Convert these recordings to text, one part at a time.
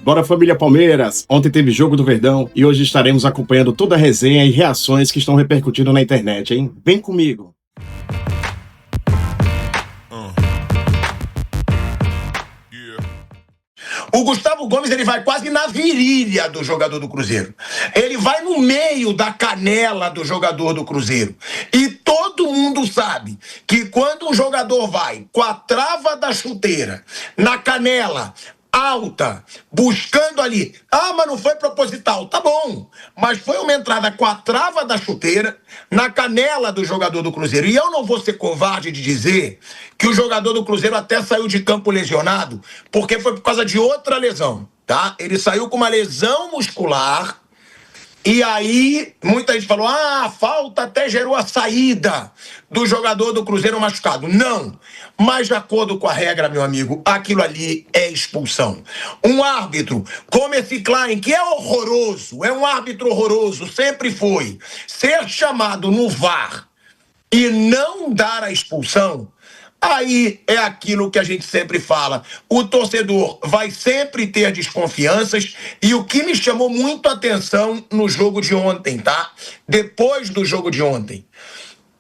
Bora, família Palmeiras! Ontem teve jogo do Verdão e hoje estaremos acompanhando toda a resenha e reações que estão repercutindo na internet, hein? Vem comigo! O Gustavo Gomes, ele vai quase na virilha do jogador do Cruzeiro. Ele vai no meio da canela do jogador do Cruzeiro. E todo mundo sabe que quando um jogador vai com a trava da chuteira na canela alta, buscando ali, mas não foi proposital, tá bom, mas foi uma entrada com a trava da chuteira na canela do jogador do Cruzeiro. E eu não vou ser covarde de dizer que o jogador do Cruzeiro até saiu de campo lesionado, porque foi por causa de outra lesão, tá? Ele saiu com uma lesão muscular. E aí, muita gente falou, a falta até gerou a saída do jogador do Cruzeiro machucado. Não, mas de acordo com a regra, meu amigo, aquilo ali é expulsão. Um árbitro como esse Klein, que é horroroso, é um árbitro horroroso, sempre foi, ser chamado no VAR e não dar a expulsão, aí é aquilo que a gente sempre fala. O torcedor vai sempre ter desconfianças. E o que me chamou muito a atenção no jogo de ontem, tá? Depois do jogo de ontem,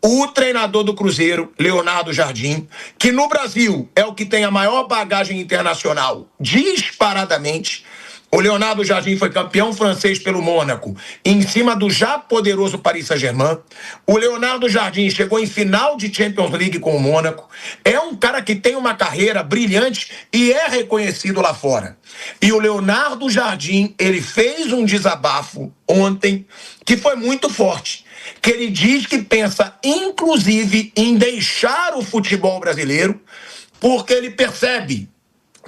o treinador do Cruzeiro, Leonardo Jardim, que no Brasil é o que tem a maior bagagem internacional, disparadamente. O Leonardo Jardim foi campeão francês pelo Mônaco, em cima do já poderoso Paris Saint-Germain. O Leonardo Jardim chegou em final de Champions League com o Mônaco. É um cara que tem uma carreira brilhante e é reconhecido lá fora. E o Leonardo Jardim, ele fez um desabafo ontem que foi muito forte. Que ele diz que pensa, inclusive, em deixar o futebol brasileiro, porque ele percebe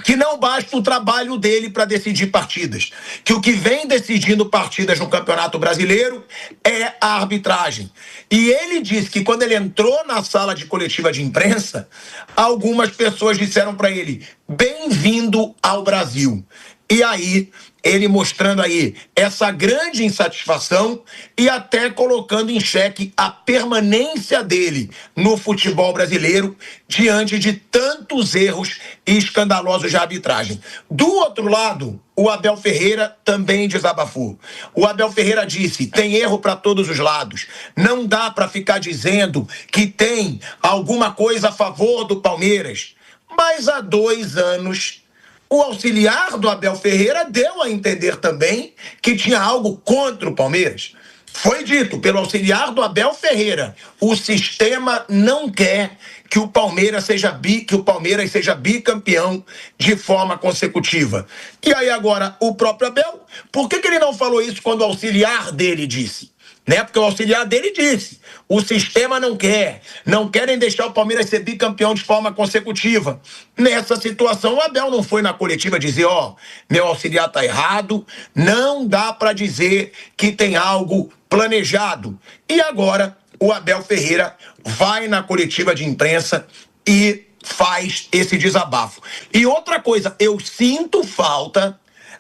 que não basta o trabalho dele para decidir partidas. Que o que vem decidindo partidas no Campeonato Brasileiro é a arbitragem. E ele disse que quando ele entrou na sala de coletiva de imprensa, algumas pessoas disseram para ele, bem-vindo ao Brasil. E aí, ele mostrando aí essa grande insatisfação e até colocando em xeque a permanência dele no futebol brasileiro diante de tantos erros e escandalosos de arbitragem. Do outro lado, o Abel Ferreira também desabafou. O Abel Ferreira disse, tem erro para todos os lados. Não dá para ficar dizendo que tem alguma coisa a favor do Palmeiras. Mas há 2 anos... o auxiliar do Abel Ferreira deu a entender também que tinha algo contra o Palmeiras. Foi dito pelo auxiliar do Abel Ferreira, o sistema não quer que o Palmeiras seja bicampeão de forma consecutiva. E aí agora, o próprio Abel, por que ele não falou isso quando o auxiliar dele disse? Porque o auxiliar dele disse, o sistema não querem deixar o Palmeiras ser bicampeão de forma consecutiva. Nessa situação, o Abel não foi na coletiva dizer, meu auxiliar tá errado, não dá para dizer que tem algo planejado. E agora, o Abel Ferreira vai na coletiva de imprensa e faz esse desabafo. E outra coisa, eu sinto falta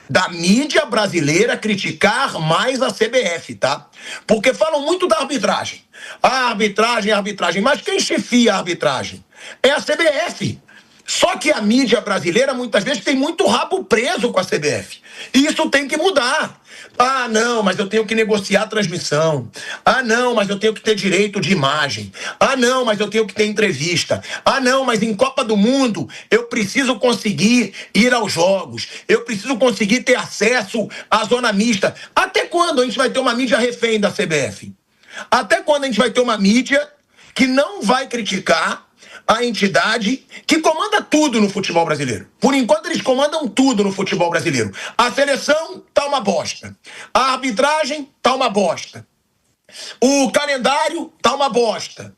da mídia brasileira criticar mais a CBF, tá? Porque falam muito da arbitragem. A arbitragem, mas quem chefia a arbitragem? É a CBF. Só que a mídia brasileira muitas vezes tem muito rabo preso com a CBF. E isso tem que mudar. Não, mas eu tenho que negociar a transmissão. Não, mas eu tenho que ter direito de imagem. Não, mas eu tenho que ter entrevista. Não, mas em Copa do Mundo eu preciso conseguir ir aos jogos. Eu preciso conseguir ter acesso à zona mista. Até quando a gente vai ter uma mídia refém da CBF? Até quando a gente vai ter uma mídia que não vai criticar a entidade que comanda tudo no futebol brasileiro? Por enquanto, eles comandam tudo no futebol brasileiro. A seleção tá uma bosta. A arbitragem tá uma bosta. O calendário tá uma bosta.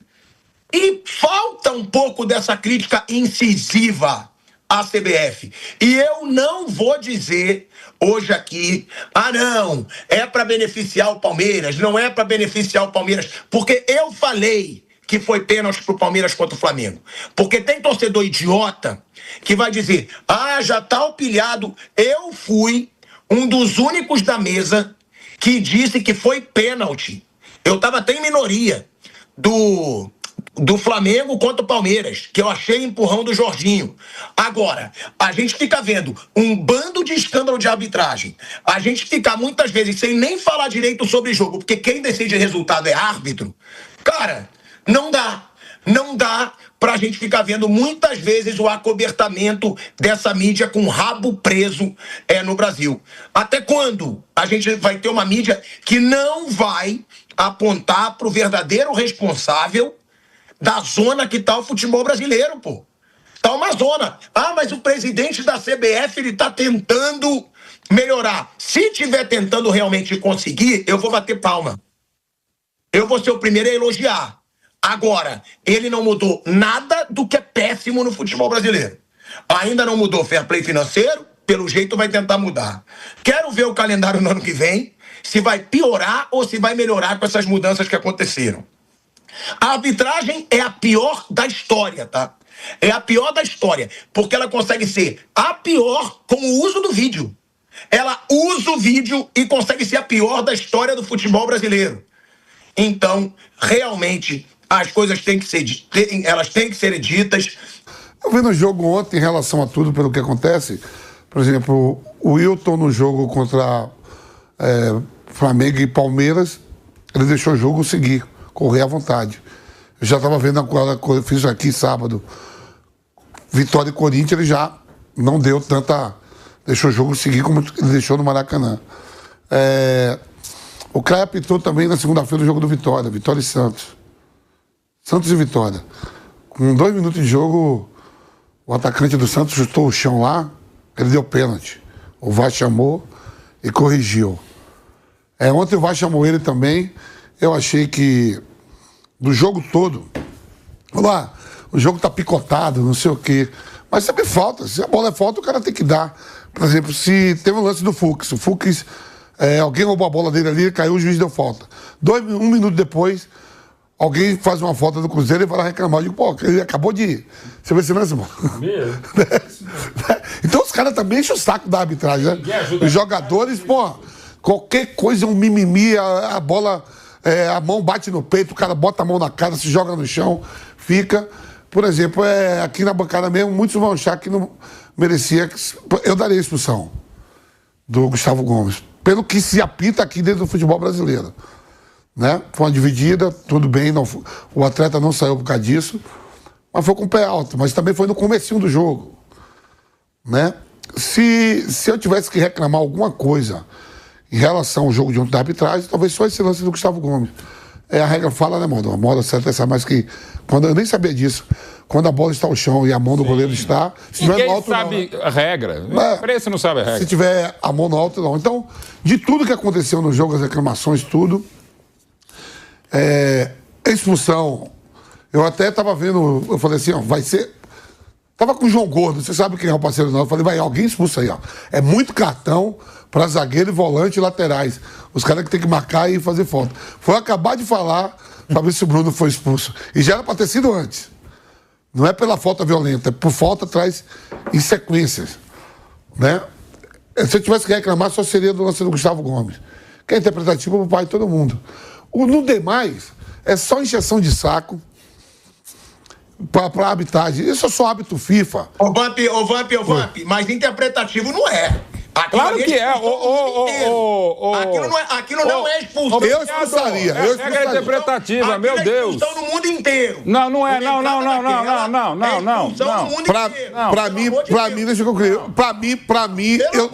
E falta um pouco dessa crítica incisiva à CBF. E eu não vou dizer hoje aqui, não, é para beneficiar o Palmeiras, não é para beneficiar o Palmeiras, porque eu falei que foi pênalti pro Palmeiras contra o Flamengo. Porque tem torcedor idiota que vai dizer, já tá o pilhado. Eu fui um dos únicos da mesa que disse que foi pênalti. Eu tava até em minoria do Flamengo contra o Palmeiras, que eu achei empurrão do Jorginho. Agora, a gente fica vendo um bando de escândalo de arbitragem. A gente fica muitas vezes sem nem falar direito sobre jogo, porque quem decide resultado é árbitro. Cara, não dá. Não dá pra gente ficar vendo muitas vezes o acobertamento dessa mídia com o rabo preso no Brasil. Até quando a gente vai ter uma mídia que não vai apontar pro verdadeiro responsável da zona que tá o futebol brasileiro, pô? Tá uma zona. Ah, mas o presidente da CBF, ele tá tentando melhorar. Se tiver tentando realmente conseguir, eu vou bater palma. Eu vou ser o primeiro a elogiar. Agora, ele não mudou nada do que é péssimo no futebol brasileiro. Ainda não mudou o fair play financeiro, pelo jeito vai tentar mudar. Quero ver o calendário no ano que vem, se vai piorar ou se vai melhorar com essas mudanças que aconteceram. A arbitragem é a pior da história, tá? É a pior da história, porque ela consegue ser a pior com o uso do vídeo. Ela usa o vídeo e consegue ser a pior da história do futebol brasileiro. Então, realmente, as coisas têm que ser ditas. Eu vi no jogo ontem, em relação a tudo, pelo que acontece, por exemplo, o Wilton no jogo contra Flamengo e Palmeiras, ele deixou o jogo seguir, correr à vontade. Eu já estava vendo agora, eu fiz aqui sábado, Vitória e Corinthians, ele já não deu tanta... Deixou o jogo seguir como ele deixou no Maracanã. O Caio apitou também na segunda-feira o jogo do Vitória e Santos. Santos e Vitória. Com 2 minutos de jogo, o atacante do Santos chutou o chão lá, ele deu pênalti. O VAR chamou e corrigiu. Ontem o VAR chamou ele também. Eu achei que, do jogo todo, lá, o jogo tá picotado, não sei o quê. Mas sempre falta. Se a bola é falta, o cara tem que dar. Por exemplo, se teve um lance do Fux. O Fux, alguém roubou a bola dele ali, caiu, o juiz deu falta. 1 minuto depois, alguém faz uma falta do Cruzeiro e vai lá reclamar. Eu digo, pô, ele acabou de... Você vê esse lance, mano? Então os caras também enchem o saco da arbitragem, né? Os jogadores, pô, qualquer coisa é um mimimi, a bola, a mão bate no peito, o cara bota a mão na cara, se joga no chão, fica... Por exemplo, aqui na bancada mesmo, muitos vão achar que não merecia... Eu daria a expulsão do Gustavo Gomes, pelo que se apita aqui dentro do futebol brasileiro. Né? Foi uma dividida, tudo bem, não, o atleta não saiu por causa disso, mas foi com o pé alto, mas também foi no comecinho do jogo. Né? Se eu tivesse que reclamar alguma coisa em relação ao jogo de ontem da arbitragem, talvez só esse lance do Gustavo Gomes. A regra fala, né, Modo? A moda certa é essa, mas que... eu nem sabia disso. Quando a bola está ao chão e a mão do goleiro está... Se ninguém no alto, sabe não, né? A regra. Esse não sabe a regra. Se tiver a mão no alto, não. Então, de tudo que aconteceu no jogo, as reclamações, tudo... expulsão... Eu até estava vendo... Eu falei assim, ó, vai ser... Tava com o João Gordo, você sabe quem é o parceiro não? Eu falei, vai, alguém expulsa aí, ó. É muito cartão para zagueiro, volante e laterais. Os caras que tem que marcar e fazer falta. Foi acabar de falar, Fabrício Bruno foi expulso. E já era para ter sido antes. Não é pela falta violenta, é por falta traz em sequências. Né? Se eu tivesse que reclamar, só seria do lance do Gustavo Gomes. Que é interpretativo pro pai de todo mundo. No demais, é só encheção de saco para a arbitragem. Isso é só hábito FIFA. Ô, Vamp, mas interpretativo não é. Claro que é. Aquilo não é expulsão. Eu expulsaria. É interpretativa, meu Deus. Expulsão no mundo inteiro. Não é. Não. Pra mim, deixa eu concluir. Pra mim, eu...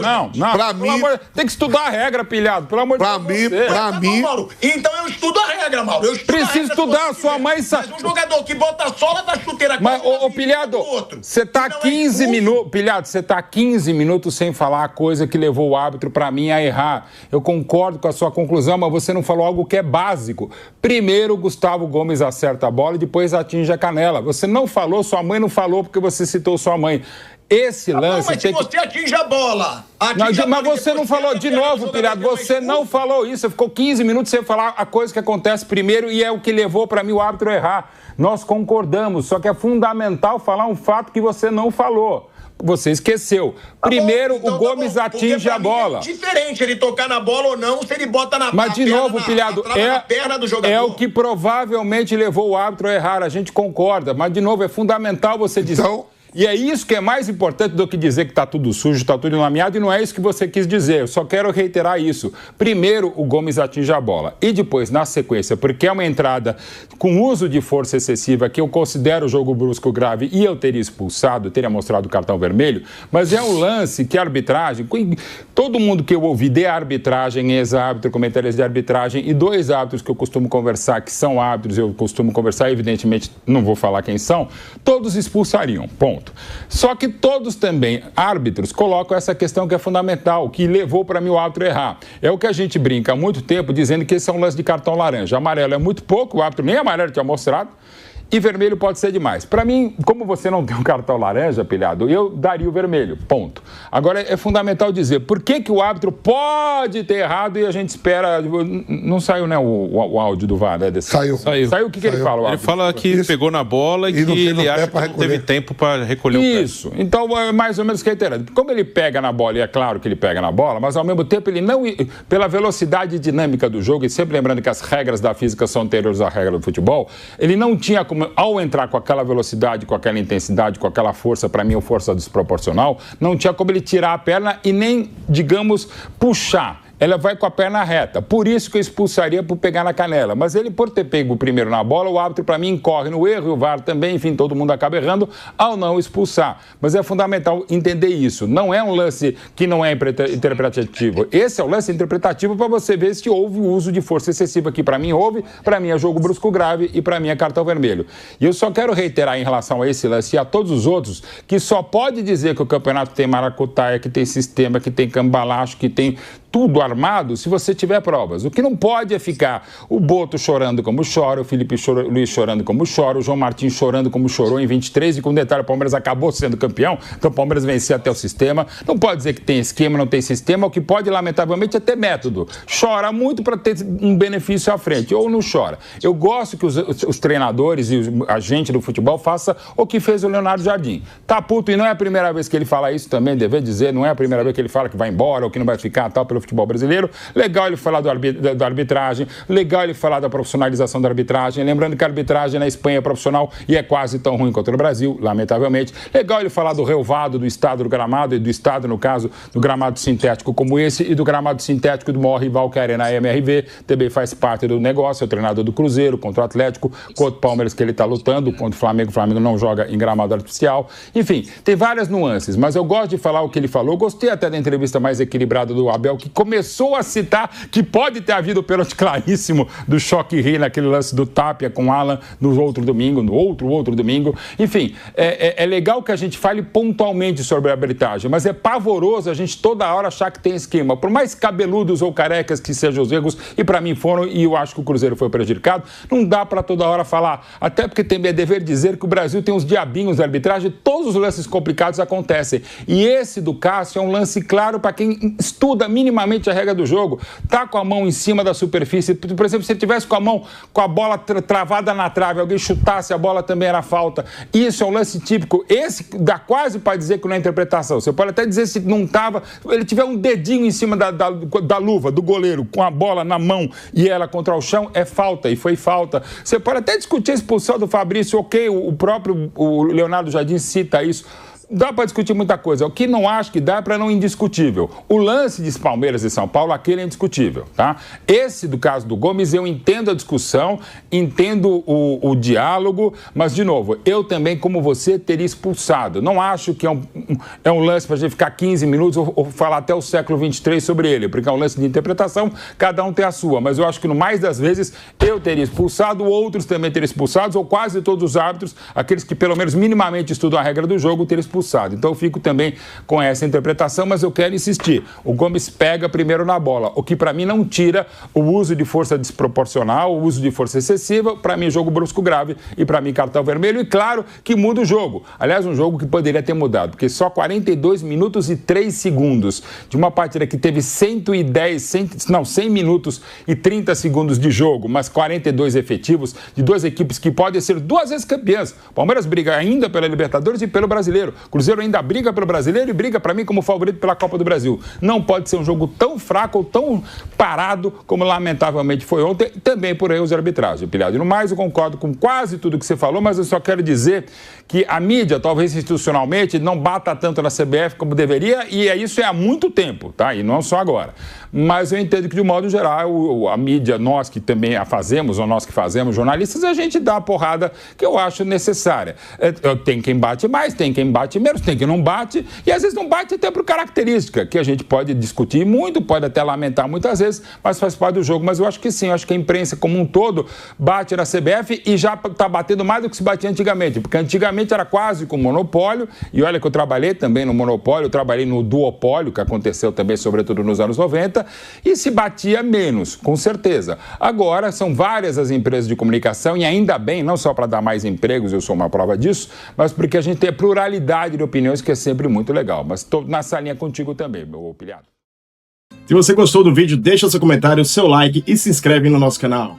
Não. Pra mim... Tem que estudar a regra, pilhado. Pelo amor de Deus. Pra mim... Então eu estudo a regra, Mauro. Preciso estudar. Sua mãe sabe. Mas um jogador que bota a sola da chuteira... Mas, pilhado, você tá 15 minutos... Pilhado, você tá 15 minutos sem falar a coisa que levou o árbitro, pra mim, a errar. Eu concordo com a sua conclusão, mas você não falou algo que é básico. Primeiro, o Gustavo Gomes acerta a bola e depois atinge a canela. Você não falou, sua mãe não falou porque você citou sua mãe. Esse lance... Mas se você atinge a bola... Mas você não falou de novo, pilhado. Você não falou isso. Você ficou 15 minutos sem falar a coisa que acontece primeiro e é o que levou pra mim o árbitro a errar. Nós concordamos, só que é fundamental falar um fato que você não falou. Você esqueceu. Primeiro, então o Gomes atinge a bola. É diferente ele tocar na bola ou não, se ele bota na Mas, de novo, Pilhado, na perna do jogador. é o que provavelmente levou o árbitro a errar. A gente concorda. Mas, de novo, é fundamental você dizer... Então... E é isso que é mais importante do que dizer que está tudo sujo, está tudo enlameado, e não é isso que você quis dizer. Eu só quero reiterar isso. Primeiro, o Gomes atinge a bola. E depois, na sequência, porque é uma entrada com uso de força excessiva, que eu considero jogo brusco grave, e eu teria expulsado, teria mostrado o cartão vermelho, mas é um lance que a arbitragem... Todo mundo que eu ouvi de arbitragem, ex-árbitro, comentários de arbitragem, e 2 árbitros que eu costumo conversar, que são árbitros, eu costumo conversar, evidentemente não vou falar quem são, todos expulsariam, ponto. Só que todos também, árbitros, colocam essa questão que é fundamental, que levou para mim o árbitro a errar. É o que a gente brinca há muito tempo, dizendo que esse é um lance de cartão laranja. Amarelo é muito pouco, o árbitro nem amarelo tinha mostrado. E vermelho pode ser demais. Para mim, como você não tem um cartão laranja, Pilhado, eu daria o vermelho, ponto. Agora, é fundamental dizer, por que o árbitro pode ter errado e a gente espera... Não saiu, né, o áudio do VAR, né? Saiu. Saiu o que ele fala? Ele fala que pegou na bola e que ele acha que não teve tempo para recolher o pé. Isso. Então, é mais ou menos reiterando. Como ele pega na bola, e é claro que ele pega na bola, mas ao mesmo tempo ele não... Pela velocidade dinâmica do jogo, e sempre lembrando que as regras da física são anteriores à regra do futebol, ele não tinha como... Ao entrar com aquela velocidade, com aquela intensidade, com aquela força, para mim, força desproporcional, não tinha como ele tirar a perna e nem, digamos, puxar. Ela vai com a perna reta. Por isso que eu expulsaria por pegar na canela. Mas ele, por ter pego primeiro na bola, o árbitro, para mim, incorre no erro, e o VAR também, enfim, todo mundo acaba errando ao não expulsar. Mas é fundamental entender isso. Não é um lance que não é interpretativo. Esse é o lance interpretativo para você ver se houve o uso de força excessiva, que para mim houve, para mim é jogo brusco grave e para mim é cartão vermelho. E eu só quero reiterar em relação a esse lance e a todos os outros, que só pode dizer que o campeonato tem maracutaia, que tem sistema, que tem cambalacho, que tem tudo armado, se você tiver provas. O que não pode é ficar o Boto chorando como chora, o Felipe Luiz chorando como chora, o João Martins chorando como chorou em 23, e com detalhe, o Palmeiras acabou sendo campeão, então o Palmeiras venceu até o sistema. Não pode dizer que tem esquema, não tem sistema, o que pode, lamentavelmente, é ter método. Chora muito para ter um benefício à frente, ou não chora. Eu gosto que os treinadores e a gente do futebol faça o que fez o Leonardo Jardim. Tá puto, e não é a primeira vez que ele fala isso também, dever dizer, não é a primeira vez que ele fala que vai embora ou que não vai ficar, tal, pelo futebol brasileiro. Legal ele falar da arbitragem, legal ele falar da profissionalização da arbitragem, lembrando que a arbitragem na Espanha é profissional e é quase tão ruim quanto no Brasil, lamentavelmente. Legal ele falar do relvado, do estado do gramado, e do estado, no caso, do gramado sintético como esse, e do gramado sintético do maior rival que é a Arena MRV, também faz parte do negócio, é o treinador do Cruzeiro, contra o Atlético, contra o Palmeiras que ele está lutando, contra o Flamengo não joga em gramado artificial. Enfim, tem várias nuances, mas eu gosto de falar o que ele falou. Gostei até da entrevista mais equilibrada do Abel, que começou a citar que pode ter havido o pênalti claríssimo do Choque Rei naquele lance do Tapia com Alan no outro domingo, no outro domingo. Enfim, é legal que a gente fale pontualmente sobre a arbitragem, mas é pavoroso a gente toda hora achar que tem esquema. Por mais cabeludos ou carecas que sejam os erros, e para mim foram, e eu acho que o Cruzeiro foi prejudicado, não dá para toda hora falar, até porque tem dever dizer que o Brasil tem uns diabinhos de arbitragem, todos os lances complicados acontecem. E esse do Cássio é um lance claro para quem estuda minimamente a regra do jogo. Tá com a mão em cima da superfície, por exemplo, se ele tivesse com a mão com a bola travada na trave, alguém chutasse a bola, também era falta. Isso é um lance típico. Esse dá quase para dizer que não é interpretação. Você pode até dizer se não estava, ele tiver um dedinho em cima da luva do goleiro com a bola na mão e ela contra o chão, é falta, e foi falta. Você pode até discutir a expulsão do Fabrício, ok, o próprio Leonardo Jardim cita isso. Dá para discutir muita coisa. O que não acho que dá é para não indiscutível. O lance de Palmeiras e São Paulo, aquele é indiscutível, tá? Esse, do caso do Gomes, eu entendo a discussão, entendo o diálogo, mas, de novo, eu também, como você, teria expulsado. Não acho que é um lance para a gente ficar 15 minutos ou falar até o século 23 sobre ele, porque é um lance de interpretação, cada um tem a sua. Mas eu acho que, no mais das vezes, eu teria expulsado, outros também teriam expulsado, ou quase todos os árbitros, aqueles que, pelo menos, minimamente estudam a regra do jogo, teriam expulsado. Então eu fico também com essa interpretação, mas eu quero insistir. O Gomes pega primeiro na bola, o que para mim não tira o uso de força desproporcional, o uso de força excessiva, para mim jogo brusco grave e para mim cartão vermelho, e claro que muda o jogo. Aliás, um jogo que poderia ter mudado, porque só 42 minutos e 3 segundos de uma partida que teve 100 minutos e 30 segundos de jogo, mas 42 efetivos, de duas equipes que podem ser duas vezes campeãs. O Palmeiras briga ainda pela Libertadores e pelo Brasileiro. Cruzeiro ainda briga pelo Brasileiro e briga, para mim, como favorito pela Copa do Brasil. Não pode ser um jogo tão fraco ou tão parado como lamentavelmente foi ontem, também por erros de arbitragem, Pilhado. No mais, eu concordo com quase tudo que você falou, mas eu só quero dizer que a mídia, talvez institucionalmente, não bata tanto na CBF como deveria, e isso é há muito tempo, tá? E não só agora. Mas eu entendo que, de um modo geral, a mídia, nós que também a fazemos, ou nós que fazemos, jornalistas, a gente dá a porrada que eu acho necessária. Tem quem bate mais, tem quem bate menos, tem quem não bate, e às vezes não bate até por característica, que a gente pode discutir muito, pode até lamentar muitas vezes, mas faz parte do jogo. Mas eu acho que sim, eu acho que a imprensa como um todo bate na CBF e já está batendo mais do que se batia antigamente, porque antigamente era quase com monopólio, e olha que eu trabalhei também no monopólio, eu trabalhei no duopólio, que aconteceu também, sobretudo nos anos 90, e se batia menos, com certeza. Agora, são várias as empresas de comunicação, e ainda bem, não só para dar mais empregos, eu sou uma prova disso, mas porque a gente tem a pluralidade de opiniões, que é sempre muito legal. Mas estou nessa linha contigo também, meu Pilhado. Se você gostou do vídeo, deixa seu comentário, seu like e se inscreve no nosso canal.